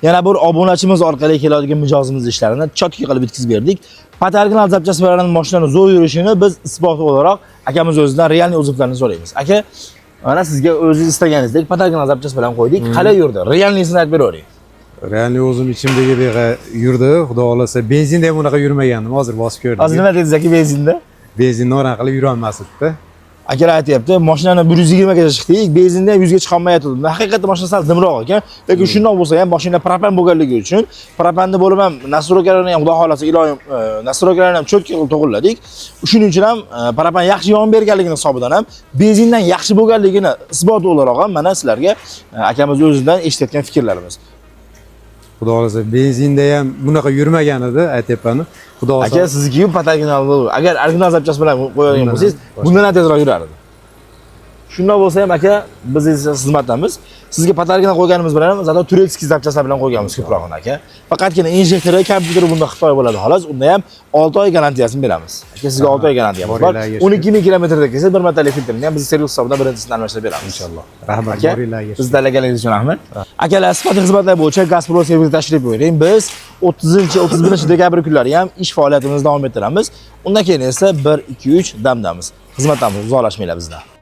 yana bir obunachimiz orqali keladigan mijozimiz ishlarini chotki qilib bitkizib berdik. Patarginal zapchasi bilan mashinani zo'r yurishini biz isbot olarak akamiz o'zidan realniy uzvlarini so'raymiz. Aka, mana sizga o'zingiz istaganingizlik patarginal zapchasi bilan qo'ydik. Qalay yurdi? Realniysini aytib beravering. Realniy o'zim ichimdagidek yurdi. Xudo xolasa benzinda ham unaqa yurmagandim. Hozir bosib ko'rdim. Hozir nima dedingiz aka benzinda? Benzinni o'ran qilib yura olmasdi. Akalar aytyapti, mashinani 120 gacha chiqdik, benzinda ham 100 ga chiqa olmayotdi. Haqiqatda mashina sal dimroq ekan, lekin shundoq bo'lsa ham mashina propan bo'lganligi uchun propanni bo'lib ham nastroykalarni ham xudo xolasa iloyim nastroykalarni ham cho'tka qilib to'g'irladik. Shuning uchun ham propan yaxshi yon berganligini hisobidan ham benzindan yaxshi bo'lganligini isbot o'laroq ham mana sizlarga akamiz o'zidan eshitayotgan fikrlarimiz. Xudo xolasa benzinda ham bunaqa yurmagan edi, aytyapman. Xudo xolasa. Aka sizga patarginal agar original zapchasi bilan qo'yadigan bo'lsangiz, bundan tezroq yurardi. Shunday bo'lsa ham aka, biz xizmatdamiz. Sizga patarginal qo'yganimiz bilan ham zato turetskiy zapchasalar bilan qo'yganmiz ko'proq aka. Faqatgina injektori, kompyuteri bunda Xitoy bo'ladi xolos. Unda ham 6 oy garantiyasini beramiz. Aka sizga 6 oy garantiyamiz bor. 12000 kilometrda kelsa bir martalik filtrni ham biz servis hisobidan birinchisidan almashtirib beramiz inshaalloh. Rahmat, boringlarga. Biz talaganingiz uchun rahmat. Akalar, sifat xizmatlar bo'yicha Gazprom servisiga tashrif buyuring. Biz 30-31 kunlari ham ish faoliyatimizni davom ettiramiz. Undan keyin esa 1, 2, 3 damdamiz. Xizmatdan uzoqlashmanglar bizdan.